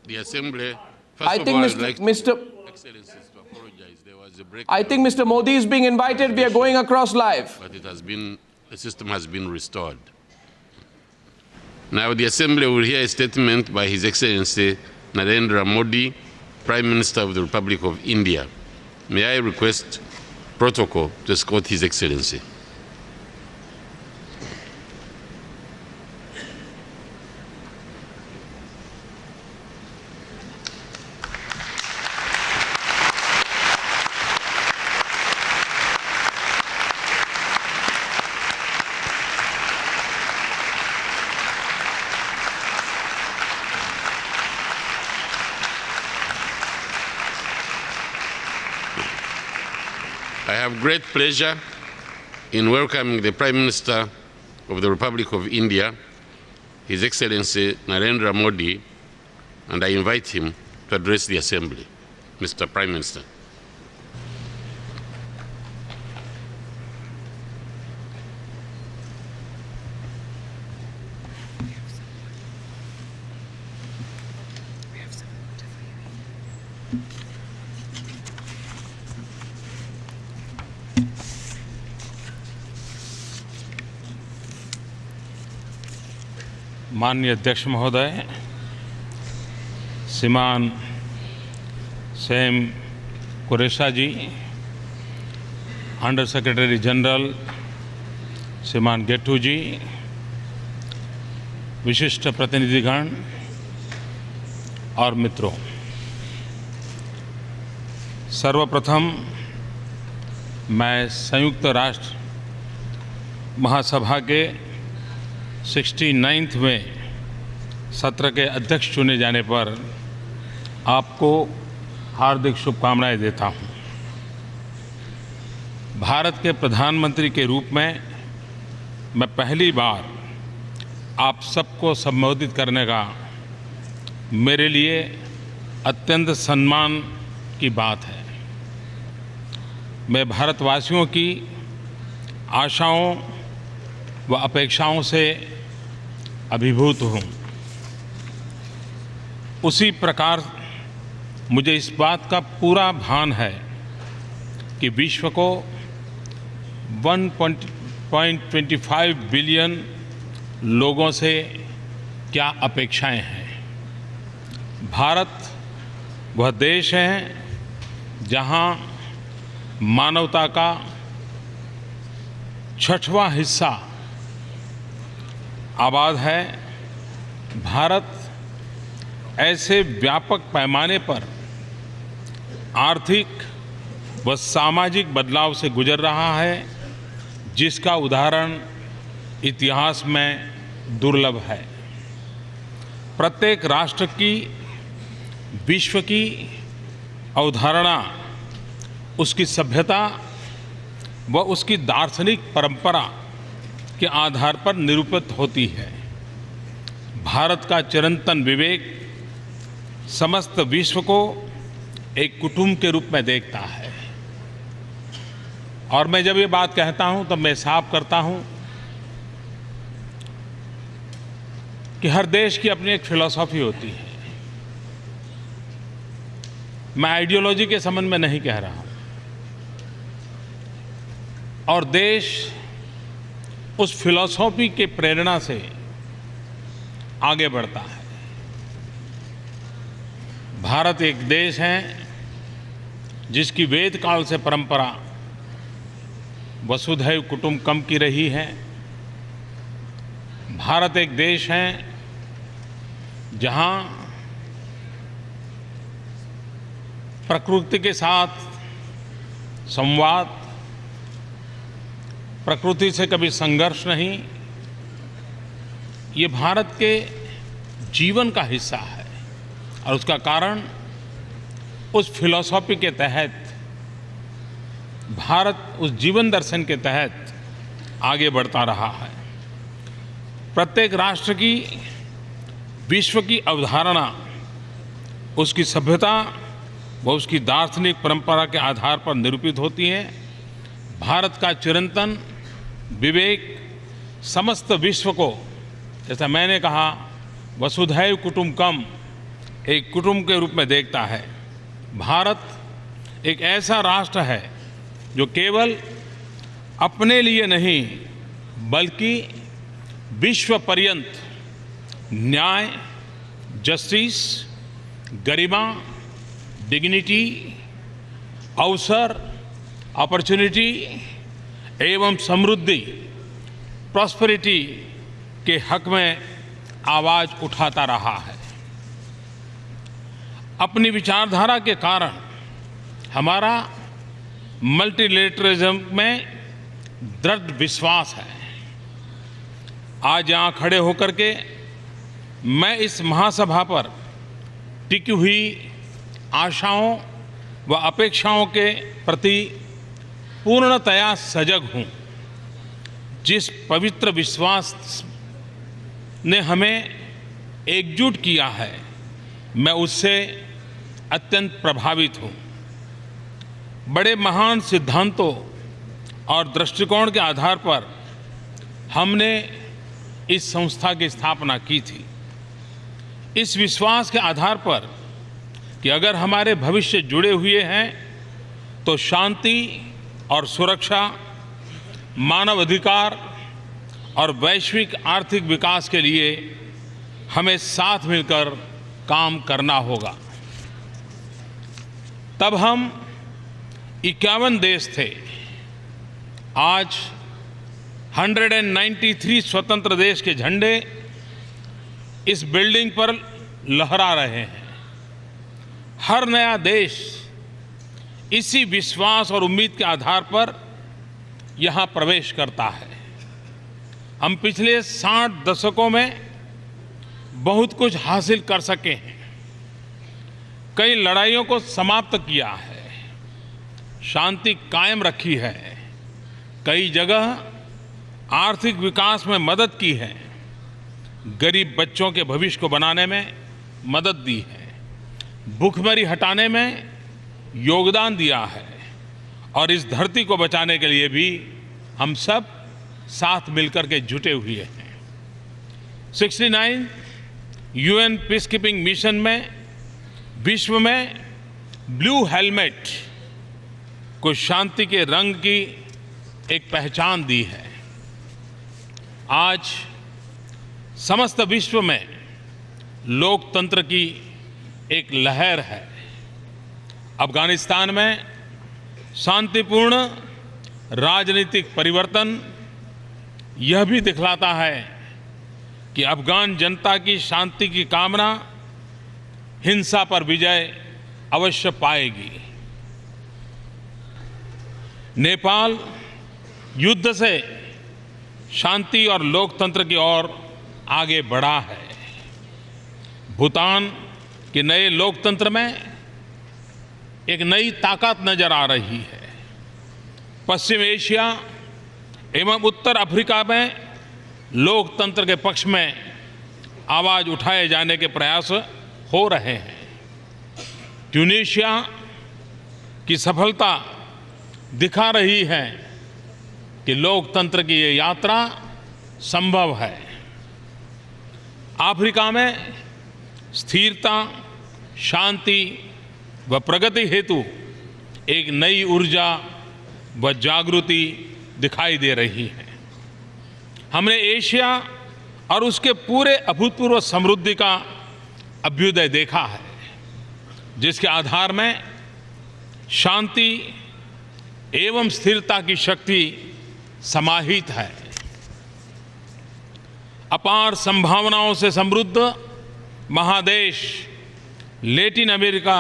The Assembly, first I of think all, Mr. I'd like Mr. Excellencies to apologize. There was a break. I think Mr. Modi is being invited. We are going across live. But the system has been restored. Now the Assembly will hear a statement by His Excellency Narendra Modi, Prime Minister of the Republic of India. May I request protocol to escort His Excellency. I have great pleasure in welcoming the Prime Minister of the Republic of India, His Excellency Narendra Modi, and I invite him to address the Assembly. Mr. Prime Minister. माननीय अध्यक्ष महोदय, श्रीमान Sam Qureshi जी, under secretary general श्रीमान गेट्टू जी, विशिष्ट प्रतिनिधिगण और मित्रों, सर्वप्रथम मैं संयुक्त राष्ट्र महासभा के 69वें सत्र के अध्यक्ष चुने जाने पर आपको हार्दिक शुभकामनाएं देता हूं। भारत के प्रधानमंत्री के रूप में मैं पहली बार आप सबको संबोधित करने का मेरे लिए अत्यंत सम्मान की बात है। मैं भारतवासियों की आशाओं व अपेक्षाओं से अभिभूत हूँ। उसी प्रकार मुझे इस बात का पूरा भान है कि विश्व को 1.25 बिलियन लोगों से क्या अपेक्षाएं हैं। भारत वह देश है जहाँ मानवता का 6वां हिस्सा आबाद है। भारत ऐसे व्यापक पैमाने पर आर्थिक व सामाजिक बदलाव से गुजर रहा है जिसका उदाहरण इतिहास में दुर्लभ है। प्रत्येक राष्ट्र की विश्व की अवधारणा उसकी सभ्यता व उसकी दार्शनिक परंपरा के आधार पर निरूपित होती है। भारत का चिरंतन विवेक समस्त विश्व को एक कुटुंब के रूप में देखता है। और मैं जब ये बात कहता हूं तो मैं साफ करता हूं कि हर देश की अपनी एक फिलॉसफी होती है। मैं आइडियोलॉजी के संबंध में नहीं कह रहा हूं। और देश उस फिलॉसफी के प्रेरणा से आगे बढ़ता है। भारत एक देश है जिसकी वेद काल से परंपरा वसुधैव कुटुंबकम की रही है। भारत एक देश है जहां प्रकृति के साथ संवाद, प्रकृति से कभी संघर्ष नहीं, ये भारत के जीवन का हिस्सा है। और उसका कारण उस फिलॉसफी के तहत, भारत उस जीवन दर्शन के तहत आगे बढ़ता रहा है। प्रत्येक राष्ट्र की विश्व की अवधारणा उसकी सभ्यता व उसकी दार्शनिक परंपरा के आधार पर निरूपित होती है। भारत का चिरंतन विवेक समस्त विश्व को, जैसा मैंने कहा, वसुधैव कुटुंबकम, एक कुटुंब के रूप में देखता है। भारत एक ऐसा राष्ट्र है जो केवल अपने लिए नहीं बल्कि विश्व पर्यंत न्याय, जस्टिस, गरिमा, डिग्निटी, अवसर, अपॉर्चुनिटी एवं समृद्धि, प्रॉस्पेरिटी के हक में आवाज उठाता रहा है। अपनी विचारधारा के कारण हमारा मल्टीलेटरलिज्म में दृढ़ विश्वास है। आज यहाँ खड़े होकर के मैं इस महासभा पर टिकी हुई आशाओं व अपेक्षाओं के प्रति पूर्णतया सजग हूँ। जिस पवित्र विश्वास ने हमें एकजुट किया है, मैं उससे अत्यंत प्रभावित हूँ। बड़े महान सिद्धांतों और दृष्टिकोण के आधार पर हमने इस संस्था की स्थापना की थी। इस विश्वास के आधार पर कि अगर हमारे भविष्य जुड़े हुए हैं तो शांति और सुरक्षा, मानव अधिकार और वैश्विक आर्थिक विकास के लिए हमें साथ मिलकर काम करना होगा। तब हम 51 देश थे। आज 193 स्वतंत्र देश के झंडे इस बिल्डिंग पर लहरा रहे हैं। हर नया देश इसी विश्वास और उम्मीद के आधार पर यहाँ प्रवेश करता है। हम पिछले 60 दशकों में बहुत कुछ हासिल कर सके हैं। कई लड़ाइयों को समाप्त किया है, शांति कायम रखी है, कई जगह आर्थिक विकास में मदद की है, गरीब बच्चों के भविष्य को बनाने में मदद दी है, भूखमरी हटाने में योगदान दिया है और इस धरती को बचाने के लिए भी हम सब साथ मिलकर के जुटे हुए हैं। 69 यूएन पीस कीपिंग मिशन में विश्व में ब्लू हेलमेट को शांति के रंग की एक पहचान दी है। आज समस्त विश्व में लोकतंत्र की एक लहर है। अफगानिस्तान में शांतिपूर्ण राजनीतिक परिवर्तन यह भी दिखलाता है कि अफगान जनता की शांति की कामना हिंसा पर विजय अवश्य पाएगी। नेपाल युद्ध से शांति और लोकतंत्र की ओर आगे बढ़ा है। भूटान के नए लोकतंत्र में एक नई ताकत नजर आ रही है। पश्चिम एशिया एवं उत्तर अफ्रीका में लोकतंत्र के पक्ष में आवाज उठाए जाने के प्रयास हो रहे हैं। ट्यूनीशिया की सफलता दिखा रही है कि लोकतंत्र की ये यात्रा संभव है। अफ्रीका में स्थिरता, शांति व प्रगति हेतु एक नई ऊर्जा व जागृति दिखाई दे रही है। हमने एशिया और उसके पूरे अभूतपूर्व समृद्धि का अभ्युदय देखा है, जिसके आधार में शांति एवं स्थिरता की शक्ति समाहित है। अपार संभावनाओं से समृद्ध महादेश लैटिन अमेरिका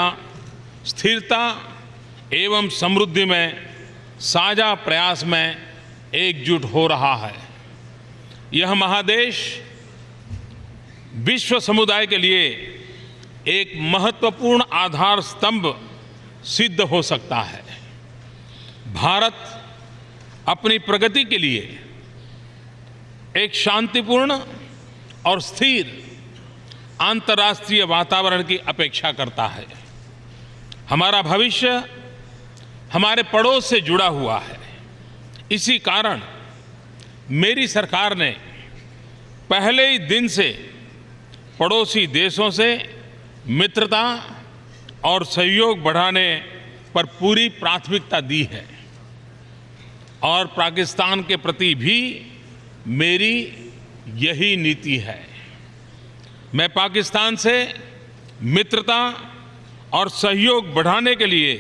स्थिरता एवं समृद्धि में साझा प्रयास में एकजुट हो रहा है। यह महादेश विश्व समुदाय के लिए एक महत्वपूर्ण आधार स्तंभ सिद्ध हो सकता है। भारत अपनी प्रगति के लिए एक शांतिपूर्ण और स्थिर अंतर्राष्ट्रीय वातावरण की अपेक्षा करता है। हमारा भविष्य हमारे पड़ोस से जुड़ा हुआ है। इसी कारण मेरी सरकार ने पहले ही दिन से पड़ोसी देशों से मित्रता और सहयोग बढ़ाने पर पूरी प्राथमिकता दी है और पाकिस्तान के प्रति भी मेरी यही नीति है। मैं पाकिस्तान से मित्रता और सहयोग बढ़ाने के लिए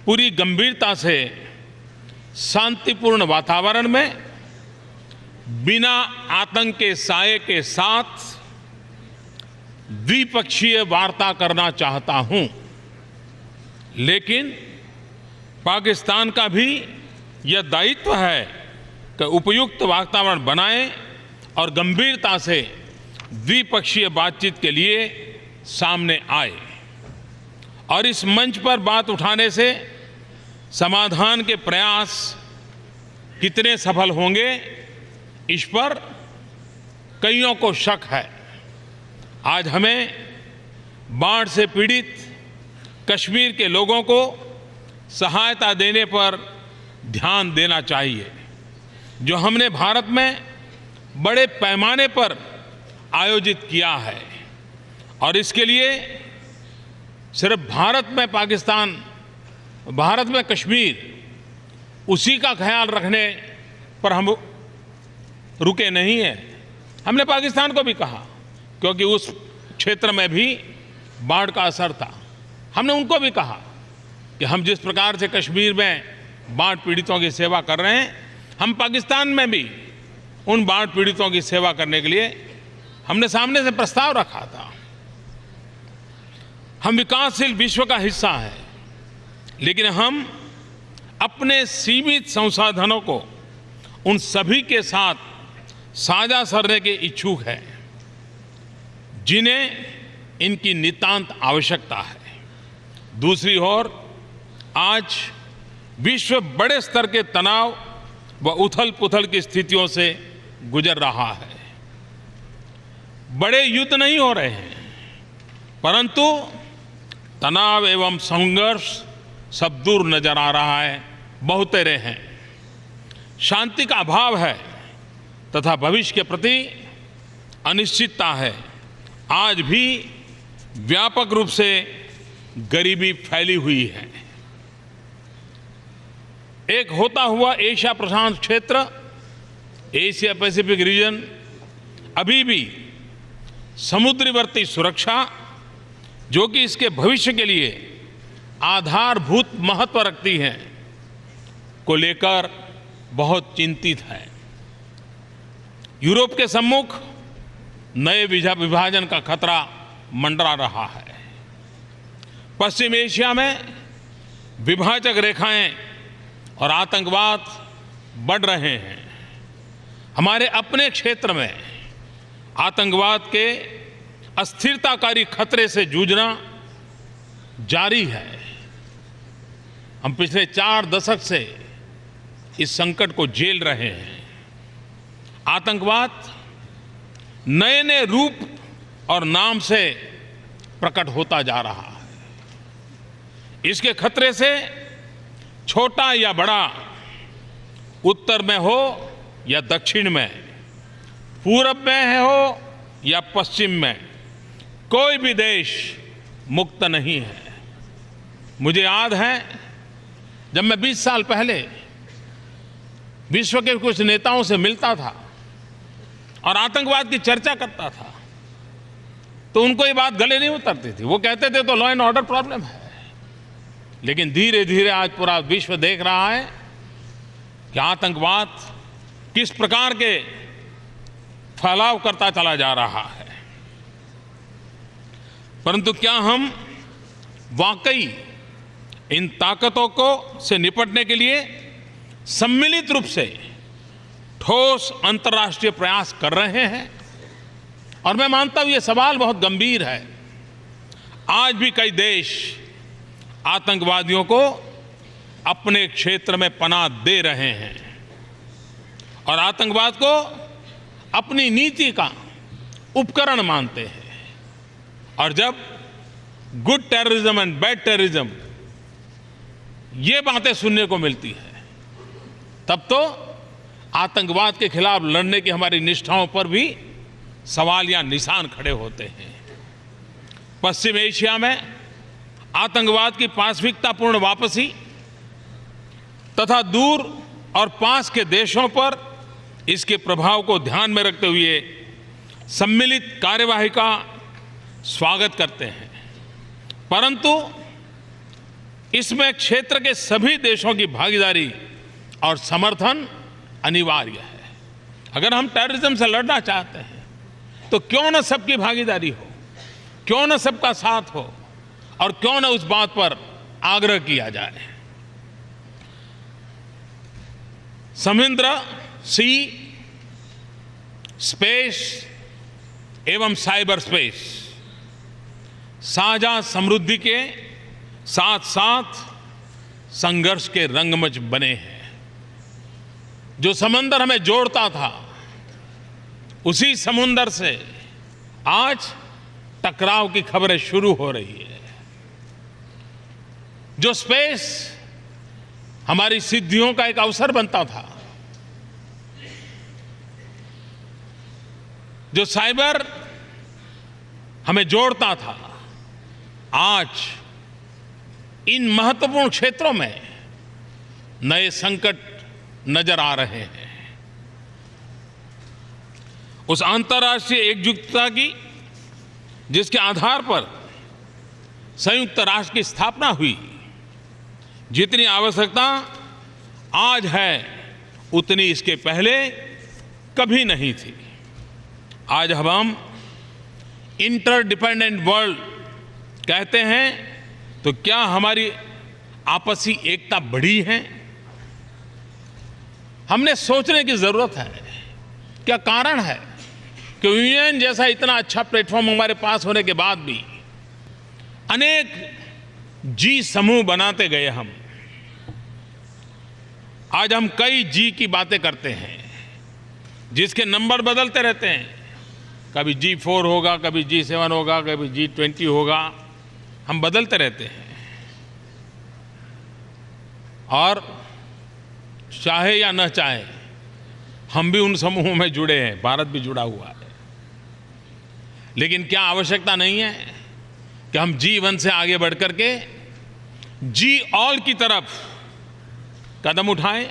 पूरी गंभीरता से शांतिपूर्ण वातावरण में बिना आतंक के साये के साथ द्विपक्षीय वार्ता करना चाहता हूं, लेकिन पाकिस्तान का भी यह दायित्व है कि उपयुक्त वातावरण बनाए और गंभीरता से द्विपक्षीय बातचीत के लिए सामने आए और इस मंच पर बात उठाने से समाधान के प्रयास कितने सफल होंगे, इस पर कईयों को शक है। आज हमें बाढ़ से पीड़ित कश्मीर के लोगों को सहायता देने पर ध्यान देना चाहिए, जो हमने भारत में बड़े पैमाने पर आयोजित किया है। और इसके लिए सिर्फ भारत में कश्मीर उसी का ख्याल रखने पर हम रुके नहीं हैं। हमने पाकिस्तान को भी कहा, क्योंकि उस क्षेत्र में भी बाढ़ का असर था। हमने उनको भी कहा कि हम जिस प्रकार से कश्मीर में बाढ़ पीड़ितों की सेवा कर रहे हैं, हम पाकिस्तान में भी उन बाढ़ पीड़ितों की सेवा करने के लिए हमने सामने से प्रस्ताव रखा था। हम विकासशील विश्व का हिस्सा हैं, लेकिन हम अपने सीमित संसाधनों को उन सभी के साथ साझा करने के इच्छुक हैं जिन्हें इनकी नितांत आवश्यकता है। दूसरी ओर आज विश्व बड़े स्तर के तनाव व उथल-पुथल की स्थितियों से गुजर रहा है। बड़े युद्ध नहीं हो रहे हैं, परंतु तनाव एवं संघर्ष सब दूर नजर आ रहा है, बहुतेरे हैं। शांति का अभाव है तथा भविष्य के प्रति अनिश्चितता है। आज भी व्यापक रूप से गरीबी फैली हुई है। एक होता हुआ एशिया प्रशांत क्षेत्र, एशिया पैसिफिक रीजन अभी भी समुद्रीवर्ती सुरक्षा, जो कि इसके भविष्य के लिए आधारभूत महत्व रखती है, को लेकर बहुत चिंतित है। यूरोप के सम्मुख नए विभाजन का खतरा मंडरा रहा है। पश्चिम एशिया में विभाजक रेखाएं और आतंकवाद बढ़ रहे हैं। हमारे अपने क्षेत्र में आतंकवाद के अस्थिरताकारी खतरे से जूझना जारी है। हम पिछले 4 दशक से इस संकट को झेल रहे हैं। आतंकवाद नए नए रूप और नाम से प्रकट होता जा रहा है। इसके खतरे से छोटा या बड़ा, उत्तर में हो या दक्षिण में, पूरब में हो या पश्चिम में, कोई भी देश मुक्त नहीं है। मुझे याद है जब मैं 20 साल पहले विश्व के कुछ नेताओं से मिलता था और आतंकवाद की चर्चा करता था, तो उनको ये बात गले नहीं उतरती थी। वो कहते थे तो लॉ एंड ऑर्डर प्रॉब्लम है। लेकिन धीरे धीरे आज पूरा विश्व देख रहा है कि आतंकवाद किस प्रकार के फैलाव करता चला जा रहा है। परंतु क्या हम वाकई इन ताकतों से निपटने के लिए सम्मिलित रूप से ठोस अंतर्राष्ट्रीय प्रयास कर रहे हैं? और मैं मानता हूं ये सवाल बहुत गंभीर है। आज भी कई देश आतंकवादियों को अपने क्षेत्र में पनाह दे रहे हैं और आतंकवाद को अपनी नीति का उपकरण मानते हैं। और जब good terrorism and bad terrorism ये बातें सुनने को मिलती है, तब तो आतंकवाद के खिलाफ लड़ने की हमारी निष्ठाओं पर भी सवाल या निशान खड़े होते हैं। पश्चिम एशिया में आतंकवाद की पाशविकतापूर्ण वापसी तथा दूर और पास के देशों पर इसके प्रभाव को ध्यान में रखते हुए सम्मिलित कार्यवाही का स्वागत करते हैं, परंतु इसमें क्षेत्र के सभी देशों की भागीदारी और समर्थन अनिवार्य है। अगर हम टेररिज्म से लड़ना चाहते हैं तो क्यों न सबकी भागीदारी हो, क्यों न सबका साथ हो और क्यों न उस बात पर आग्रह किया जाए। समुद्र, सी, स्पेस एवं साइबर स्पेस साझा समृद्धि के साथ साथ संघर्ष के रंगमंच बने हैं। जो समंदर हमें जोड़ता था, उसी समुंदर से आज टकराव की खबरें शुरू हो रही है। जो स्पेस हमारी सिद्धियों का एक अवसर बनता था, जो साइबर हमें जोड़ता था, आज इन महत्वपूर्ण क्षेत्रों में नए संकट नजर आ रहे हैं। उस अंतर्राष्ट्रीय एकजुटता की जिसके आधार पर संयुक्त राष्ट्र की स्थापना हुई, जितनी आवश्यकता आज है उतनी इसके पहले कभी नहीं थी। आज हम इंटरडिपेंडेंट वर्ल्ड कहते हैं तो क्या हमारी आपसी एकता बढ़ी है? हमने सोचने की जरूरत है। क्या कारण है कि यूएन जैसा इतना अच्छा प्लेटफॉर्म हमारे पास होने के बाद भी अनेक जी समूह बनाते गए हम। आज हम कई जी की बातें करते हैं जिसके नंबर बदलते रहते हैं। कभी G4 होगा, कभी G7 होगा, कभी G20 होगा, हम बदलते रहते हैं। और चाहे या न चाहे हम भी उन समूहों में जुड़े हैं, भारत भी जुड़ा हुआ है। लेकिन क्या आवश्यकता नहीं है कि हम G1 से आगे बढ़ करके जी ऑल की तरफ कदम उठाएं?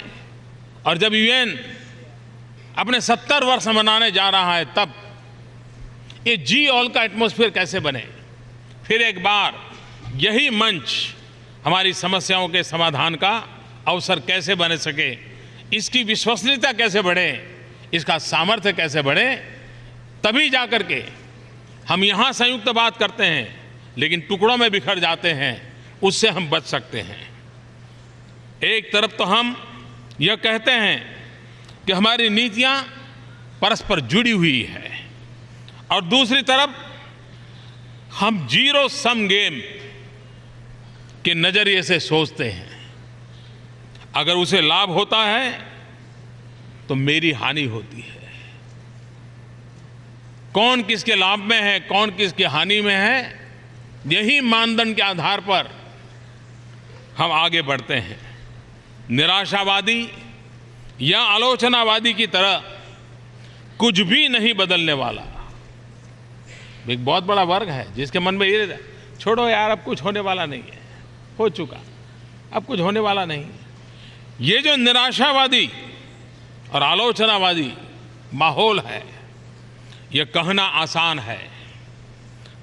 और जब यूएन अपने 70 वर्ष मनाने जा रहा है, तब ये जी ऑल का एटमॉस्फेयर कैसे बने? फिर एक बार यही मंच हमारी समस्याओं के समाधान का अवसर कैसे बन सके, इसकी विश्वसनीयता कैसे बढ़े, इसका सामर्थ्य कैसे बढ़े, तभी जा करके हम यहाँ संयुक्त बात करते हैं लेकिन टुकड़ों में बिखर जाते हैं, उससे हम बच सकते हैं। एक तरफ तो हम यह कहते हैं कि हमारी नीतियाँ परस्पर जुड़ी हुई है और दूसरी तरफ हम जीरो सम गेम के नजरिए से सोचते हैं। अगर उसे लाभ होता है तो मेरी हानि होती है। कौन किसके लाभ में है, कौन किसकी हानि में है, यही मानदंड के आधार पर हम आगे बढ़ते हैं। निराशावादी या आलोचनावादी की तरह कुछ भी नहीं बदलने वाला। एक बहुत बड़ा वर्ग है जिसके मन में ये रहता है, छोड़ो यार, अब कुछ होने वाला नहीं है, हो चुका, अब कुछ होने वाला नहीं। ये जो निराशावादी और आलोचनावादी माहौल है, ये कहना आसान है,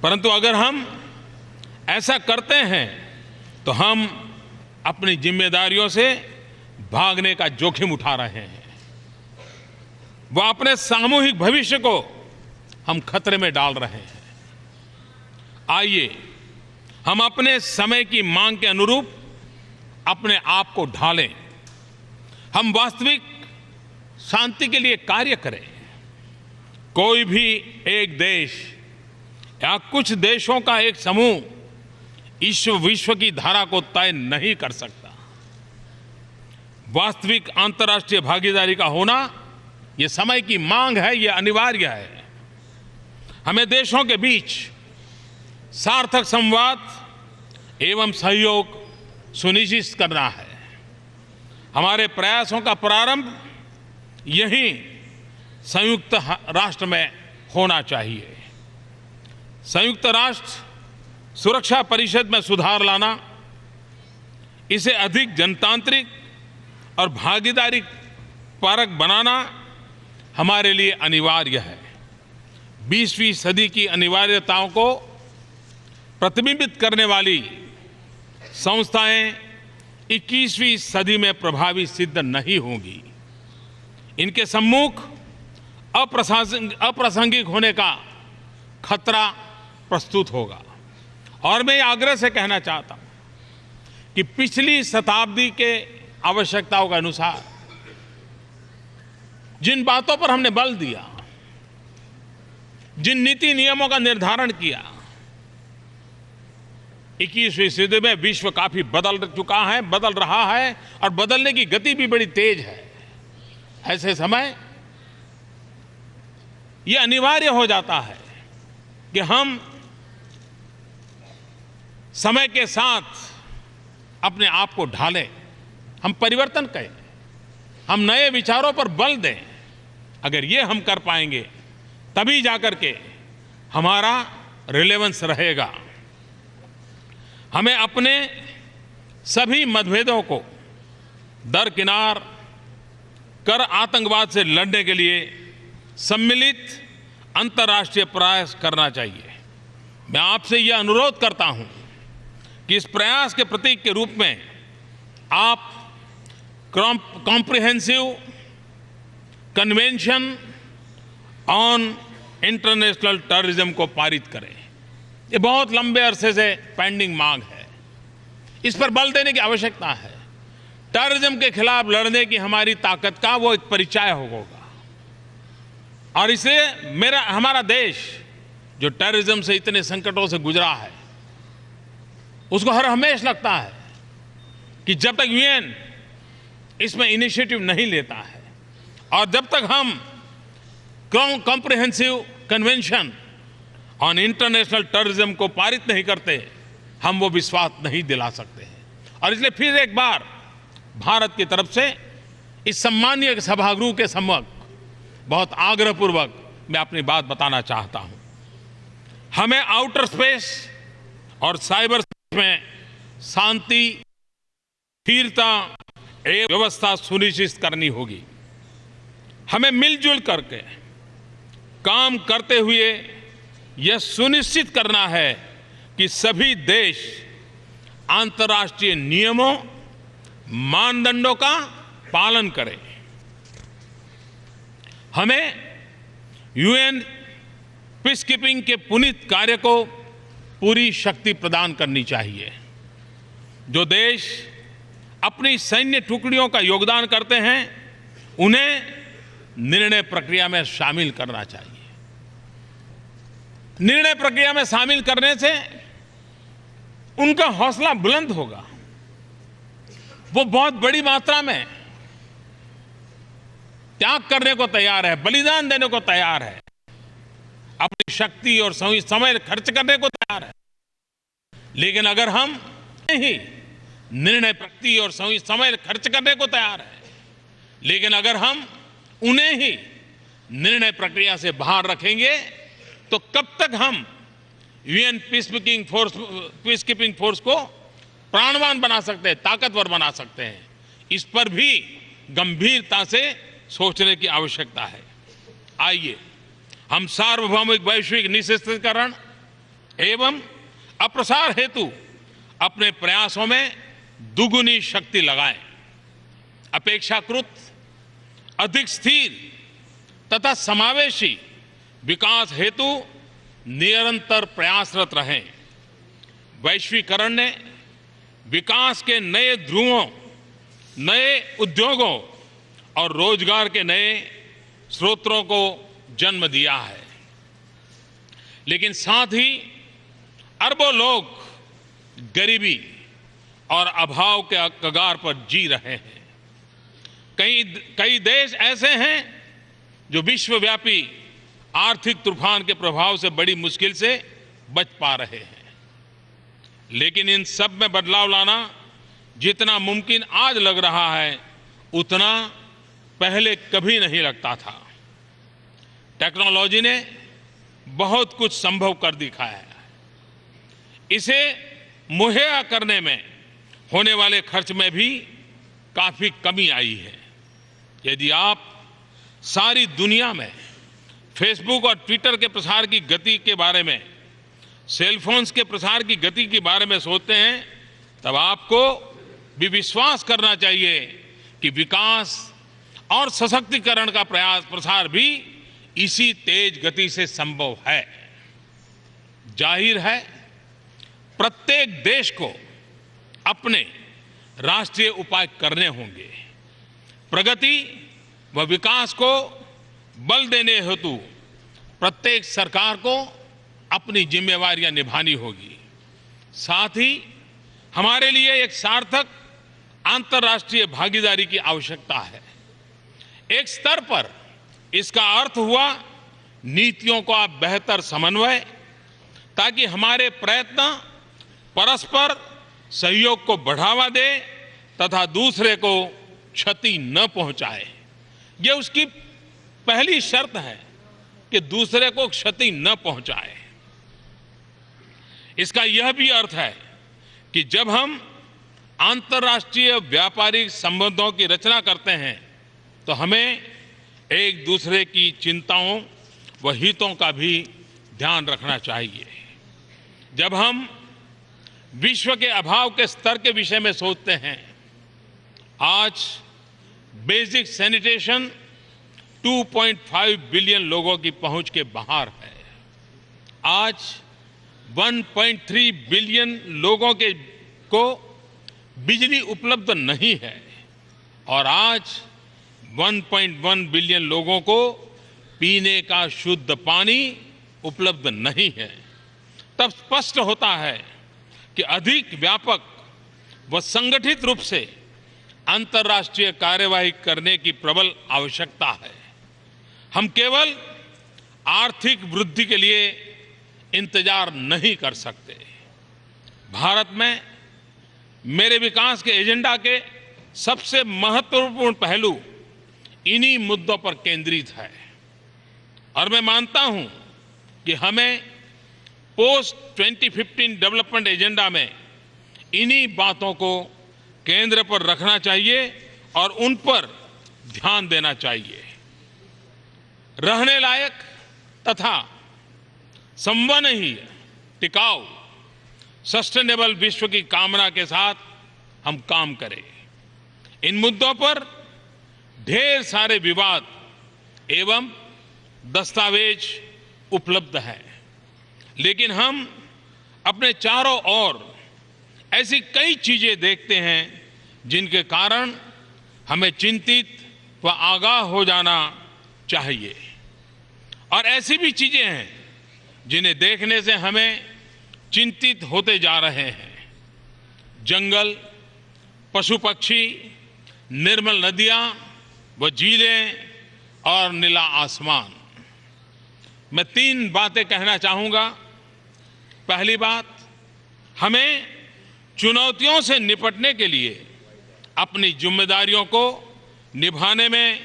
परंतु अगर हम ऐसा करते हैं तो हम अपनी जिम्मेदारियों से भागने का जोखिम उठा रहे हैं। वो अपने सामूहिक भविष्य को हम खतरे में डाल रहे हैं। आइए हम अपने समय की मांग के अनुरूप अपने आप को ढालें। हम वास्तविक शांति के लिए कार्य करें। कोई भी एक देश या कुछ देशों का एक समूह इस विश्व की धारा को तय नहीं कर सकता। वास्तविक अंतर्राष्ट्रीय भागीदारी का होना ये समय की मांग है, ये अनिवार्य है। हमें देशों के बीच सार्थक संवाद एवं सहयोग सुनिश्चित करना है। हमारे प्रयासों का प्रारंभ यहीं संयुक्त राष्ट्र में होना चाहिए। संयुक्त राष्ट्र सुरक्षा परिषद में सुधार लाना, इसे अधिक जनतांत्रिक और भागीदारी परक बनाना हमारे लिए अनिवार्य है। 20वीं सदी की अनिवार्यताओं को प्रतिबिंबित करने वाली संस्थाएं 21वीं सदी में प्रभावी सिद्ध नहीं होंगी। इनके सम्मुख अप्रासंगिक होने का खतरा प्रस्तुत होगा। और मैं आग्रह से कहना चाहता हूं कि पिछली शताब्दी के आवश्यकताओं के अनुसार जिन बातों पर हमने बल दिया, जिन नीति नियमों का निर्धारण किया, 21वीं सदी में विश्व काफी बदल चुका है, बदल रहा है और बदलने की गति भी बड़ी तेज है। ऐसे समय यह अनिवार्य हो जाता है कि हम समय के साथ अपने आप को ढालें, हम परिवर्तन करें, हम नए विचारों पर बल दें। अगर ये हम कर पाएंगे तभी जाकर के हमारा रिलेवेंस रहेगा। हमें अपने सभी मतभेदों को दरकिनार कर आतंकवाद से लड़ने के लिए सम्मिलित अंतर्राष्ट्रीय प्रयास करना चाहिए। मैं आपसे यह अनुरोध करता हूं कि इस प्रयास के प्रतीक के रूप में आप comprehensive convention on international terrorism को पारित करें। ये बहुत लंबे अरसे से पेंडिंग मांग है, इस पर बल देने की आवश्यकता है। टेररिज्म के खिलाफ लड़ने की हमारी ताकत का वो एक परिचय होगा। और इसलिए हमारा देश जो टेररिज्म से इतने संकटों से गुजरा है, उसको हर हमेशा लगता है कि जब तक यूएन इसमें इनिशिएटिव नहीं लेता है और जब तक हम comprehensive convention on international terrorism को पारित नहीं करते, हम वो विश्वास नहीं दिला सकते हैं। और इसलिए फिर एक बार भारत की तरफ से इस सम्मानीय सभागृह के सम्मुख बहुत आग्रहपूर्वक मैं अपनी बात बताना चाहता हूं। हमें आउटर स्पेस और साइबर स्पेस में शांति, स्थिरता एवं व्यवस्था सुनिश्चित करनी होगी। हमें मिलजुल करके काम करते हुए यह सुनिश्चित करना है कि सभी देश अंतर्राष्ट्रीय नियमों, मानदंडों का पालन करें। हमें यूएन पीसकीपिंग के पुनीत कार्य को पूरी शक्ति प्रदान करनी चाहिए। जो देश अपनी सैन्य टुकड़ियों का योगदान करते हैं, उन्हें निर्णय प्रक्रिया में शामिल करना चाहिए। निर्णय प्रक्रिया में शामिल करने से उनका हौसला बुलंद होगा। वो बहुत बड़ी मात्रा में त्याग करने को तैयार है, बलिदान देने को तैयार है, अपनी शक्ति और समय खर्च करने को तैयार है। लेकिन अगर हम नहीं निर्णय प्रक्रिया और समय खर्च करने को तैयार है, लेकिन अगर हम उन्हें ही निर्णय प्रक्रिया से बाहर रखेंगे, तो कब तक हम यूएन पीसकीपिंग फोर्स को प्राणवान बना सकते हैं, ताकतवर बना सकते हैं? इस पर भी गंभीरता से सोचने की आवश्यकता है। आइए हम सार्वभौमिक वैश्विक निःशस्त्रीकरण एवं अप्रसार हेतु अपने प्रयासों में दुगुनी शक्ति लगाएं। अपेक्षाकृत अधिक स्थिर तथा समावेशी विकास हेतु निरंतर प्रयासरत रहें। वैश्वीकरण ने विकास के नए ध्रुवों, नए उद्योगों और रोजगार के नए स्रोतों को जन्म दिया है, लेकिन साथ ही अरबों लोग गरीबी और अभाव के कगार पर जी रहे हैं। कई देश ऐसे हैं जो विश्वव्यापी आर्थिक तूफान के प्रभाव से बड़ी मुश्किल से बच पा रहे हैं। लेकिन इन सब में बदलाव लाना जितना मुमकिन आज लग रहा है, उतना पहले कभी नहीं लगता था। टेक्नोलॉजी ने बहुत कुछ संभव कर दिखाया है। इसे मुहैया करने में होने वाले खर्च में भी काफ़ी कमी आई है। यदि आप सारी दुनिया में फेसबुक और ट्विटर के प्रसार की गति के बारे में, सेलफोन्स के प्रसार की गति के बारे में सोचते हैं, तब आपको भी विश्वास करना चाहिए कि विकास और सशक्तिकरण का प्रसार भी इसी तेज गति से संभव है। जाहिर है, प्रत्येक देश को अपने राष्ट्रीय उपाय करने होंगे। प्रगति व विकास को बल देने हेतु प्रत्येक सरकार को अपनी जिम्मेवारियां निभानी होगी। साथ ही हमारे लिए एक सार्थक अंतर्राष्ट्रीय भागीदारी की आवश्यकता है। एक स्तर पर इसका अर्थ हुआ नीतियों का बेहतर समन्वय, ताकि हमारे प्रयत्न परस्पर सहयोग को बढ़ावा दे तथा दूसरे को क्षति न पहुंचाए। यह उसकी पहली शर्त है कि दूसरे को क्षति न पहुंचाए। इसका यह भी अर्थ है कि जब हम अंतर्राष्ट्रीय व्यापारिक संबंधों की रचना करते हैं तो हमें एक दूसरे की चिंताओं व हितों का भी ध्यान रखना चाहिए। जब हम विश्व के अभाव के स्तर के विषय में सोचते हैं, आज बेसिक सैनिटेशन 2.5 बिलियन लोगों की पहुंच के बाहर है। आज 1.3 बिलियन लोगों को बिजली उपलब्ध नहीं है और आज 1.1 बिलियन लोगों को पीने का शुद्ध पानी उपलब्ध नहीं है। तब स्पष्ट होता है कि अधिक व्यापक व संगठित रूप से अंतर्राष्ट्रीय कार्यवाही करने की प्रबल आवश्यकता है। हम केवल आर्थिक वृद्धि के लिए इंतजार नहीं कर सकते। भारत में मेरे विकास के एजेंडा के सबसे महत्वपूर्ण पहलू इन्हीं मुद्दों पर केंद्रित है और मैं मानता हूं कि हमें पोस्ट 2015 डेवलपमेंट एजेंडा में इन्हीं बातों को केंद्र पर रखना चाहिए और उन पर ध्यान देना चाहिए। रहने लायक तथा संवहनीय टिकाऊ सस्टेनेबल विश्व की कामना के साथ हम काम करें। इन मुद्दों पर ढेर सारे विवाद एवं दस्तावेज उपलब्ध हैं, लेकिन हम अपने चारों ओर ऐसी कई चीजें देखते हैं जिनके कारण हमें चिंतित व आगाह हो जाना चाहिए और ऐसी भी चीजें हैं जिन्हें देखने से हमें चिंतित होते जा रहे हैं। जंगल, पशु पक्षी, निर्मल नदियां व झीलें और नीला आसमान। मैं 3 बातें कहना चाहूंगा। पहली बात, हमें चुनौतियों से निपटने के लिए अपनी जिम्मेदारियों को निभाने में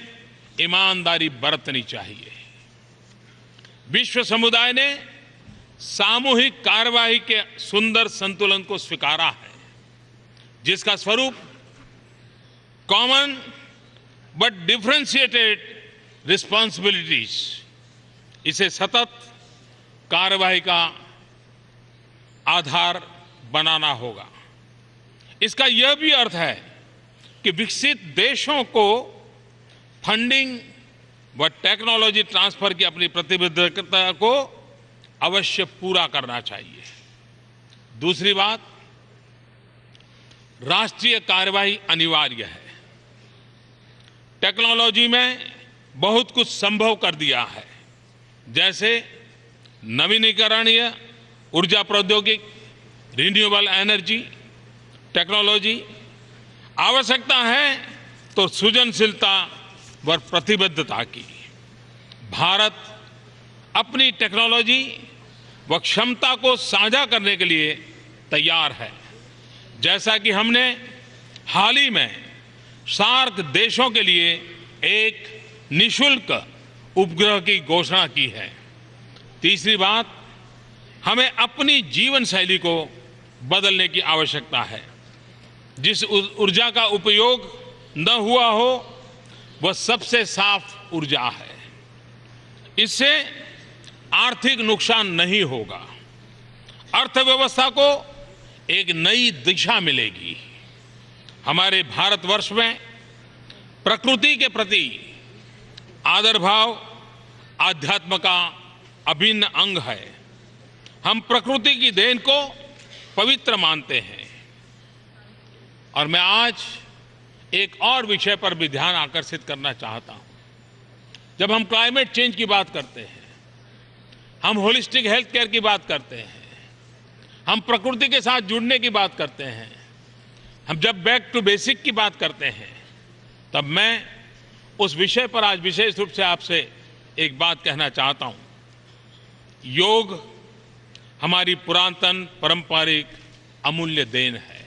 ईमानदारी बरतनी चाहिए। विश्व समुदाय ने सामूहिक कार्यवाही के सुंदर संतुलन को स्वीकारा है, जिसका स्वरूप कॉमन बट डिफरेंशिएटेड रिस्पॉन्सिबिलिटीज, इसे सतत कार्यवाही का आधार बनाना होगा। इसका यह भी अर्थ है कि विकसित देशों को फंडिंग व टेक्नोलॉजी ट्रांसफर की अपनी प्रतिबद्धता को अवश्य पूरा करना चाहिए। दूसरी बात, राष्ट्रीय कार्यवाही अनिवार्य है। टेक्नोलॉजी में बहुत कुछ संभव कर दिया है, जैसे नवीनीकरणीय ऊर्जा प्रौद्योगिकी, रिन्यूएबल एनर्जी टेक्नोलॉजी। आवश्यकता है तो सृजनशीलता व प्रतिबद्धता की। भारत अपनी टेक्नोलॉजी व क्षमता को साझा करने के लिए तैयार है, जैसा कि हमने हाल ही में सार्क देशों के लिए एक निःशुल्क उपग्रह की घोषणा की है। तीसरी बात, हमें अपनी जीवन शैली को बदलने की आवश्यकता है। जिस ऊर्जा का उपयोग न हुआ हो वह सबसे साफ ऊर्जा है। इससे आर्थिक नुकसान नहीं होगा, अर्थव्यवस्था को एक नई दिशा मिलेगी। हमारे भारतवर्ष में प्रकृति के प्रति आदर भाव आध्यात्म का अभिन्न अंग है। हम प्रकृति की देन को पवित्र मानते हैं। और मैं आज एक और विषय पर भी ध्यान आकर्षित करना चाहता हूं। जब हम क्लाइमेट चेंज की बात करते हैं, हम होलिस्टिक हेल्थ केयर की बात करते हैं, हम प्रकृति के साथ जुड़ने की बात करते हैं, हम जब बैक टू बेसिक की बात करते हैं, तब मैं उस विषय पर आज विशेष रूप से आपसे एक बात कहना चाहता हूं। योग हमारी पुरातन पारंपरिक अमूल्य देन है।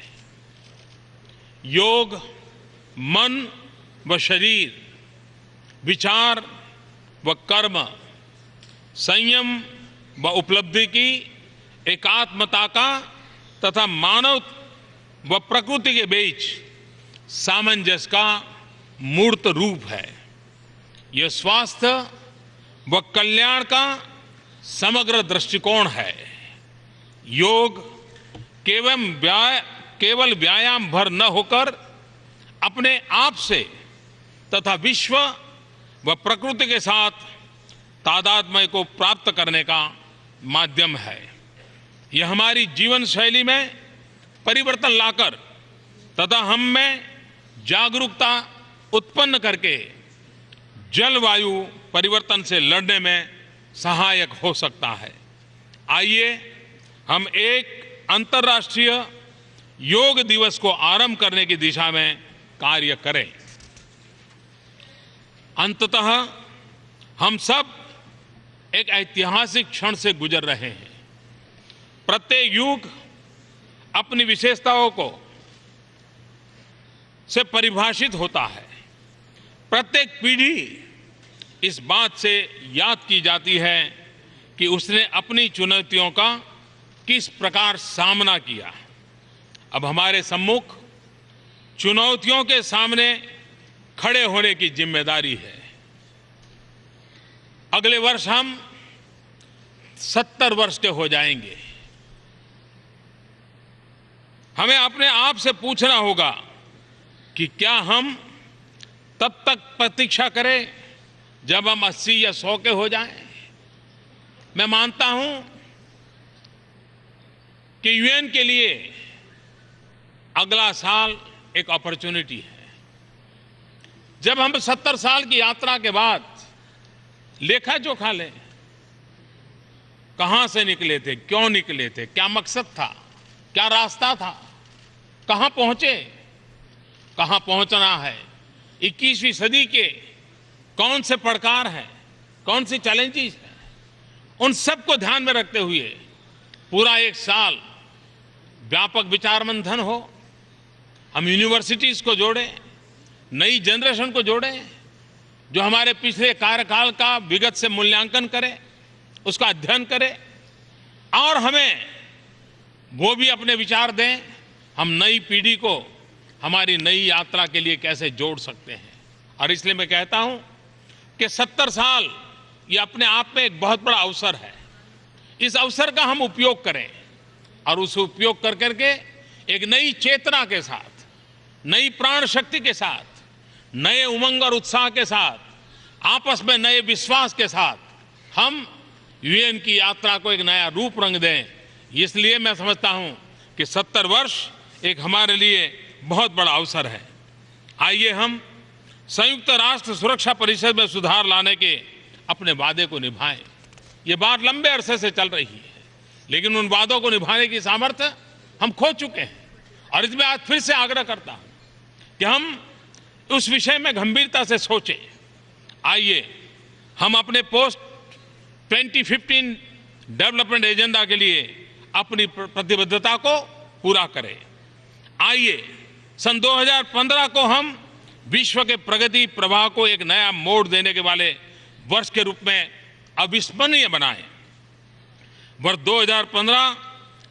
योग मन व शरीर, विचार व कर्म, संयम व उपलब्धि की एकात्मता का तथा मानव व प्रकृति के बीच सामंजस्य का मूर्त रूप है। यह स्वास्थ्य व कल्याण का समग्र दृष्टिकोण है। योग केवल व्यायाम भर न होकर अपने आप से तथा विश्व व प्रकृति के साथ तादात्म्य को प्राप्त करने का माध्यम है। यह हमारी जीवन शैली में परिवर्तन लाकर तथा हम में जागरूकता उत्पन्न करके जलवायु परिवर्तन से लड़ने में सहायक हो सकता है। आइए हम एक अंतर्राष्ट्रीय योग दिवस को आरंभ करने की दिशा में कार्य करें। अंततः हम सब एक ऐतिहासिक क्षण से गुजर रहे हैं। प्रत्येक युग अपनी विशेषताओं को से परिभाषित होता है। प्रत्येक पीढ़ी इस बात से याद की जाती है कि उसने अपनी चुनौतियों का किस प्रकार सामना किया। अब हमारे सम्मुख चुनौतियों के सामने खड़े होने की जिम्मेदारी है। अगले वर्ष हम 70 वर्ष के हो जाएंगे। हमें अपने आप से पूछना होगा कि क्या हम तब तक प्रतीक्षा करें जब हम 80 या 100 के हो जाएं। मैं मानता हूं कि यूएन के लिए अगला साल एक अपॉर्चुनिटी है। जब हम 70 साल की यात्रा के बाद लेखा जोखा लें, कहां से निकले थे, क्यों निकले थे, क्या मकसद था, क्या रास्ता था, कहां पहुंचे, कहां पहुंचना है, 21वीं सदी के कौन से पड़कार हैं, कौन सी चैलेंजेस हैं, उन सबको ध्यान में रखते हुए पूरा एक साल व्यापक विचार मंथन हो। हम यूनिवर्सिटीज को जोड़ें, नई जनरेशन को जोड़ें, जो हमारे पिछले कार्यकाल का विगत से मूल्यांकन करे, उसका अध्ययन करे और हमें वो भी अपने विचार दें। हम नई पीढ़ी को हमारी नई यात्रा के लिए कैसे जोड़ सकते हैं। और इसलिए मैं कहता हूं कि 70 साल ये अपने आप में एक बहुत बड़ा अवसर है। इस अवसर का हम उपयोग करें और उस उपयोग कर करके एक नई चेतना के साथ, नई प्राण शक्ति के साथ, नए उमंग और उत्साह के साथ, आपस में नए विश्वास के साथ हम यूएन की यात्रा को एक नया रूप रंग दें। इसलिए मैं समझता हूं कि 70 वर्ष एक हमारे लिए बहुत बड़ा अवसर है। आइए हम संयुक्त राष्ट्र सुरक्षा परिषद में सुधार लाने के अपने वादे को निभाएं। ये बात लंबे अरसे से चल रही है, लेकिन उन वादों को निभाने की सामर्थ्य हम खो चुके हैं। और इसमें आज फिर से आग्रह करता हूं कि हम उस विषय में गंभीरता से सोचें। आइए हम अपने पोस्ट 2015 डेवलपमेंट एजेंडा के लिए अपनी प्रतिबद्धता को पूरा करें। आइए सन 2015 को हम विश्व के प्रगति प्रवाह को एक नया मोड़ देने के वाले वर्ष के रूप में अविस्मरणीय बनाएं। वर्ष 2015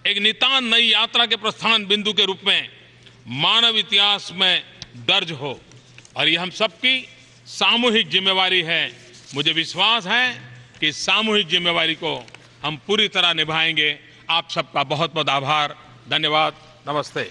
एक नितांत नई यात्रा के प्रस्थान बिंदु के रूप में मानव इतिहास में दर्ज हो और ये हम सबकी सामूहिक जिम्मेवारी है। मुझे विश्वास है कि इस सामूहिक जिम्मेवारी को हम पूरी तरह निभाएंगे। आप सबका बहुत बहुत आभार, धन्यवाद, नमस्ते।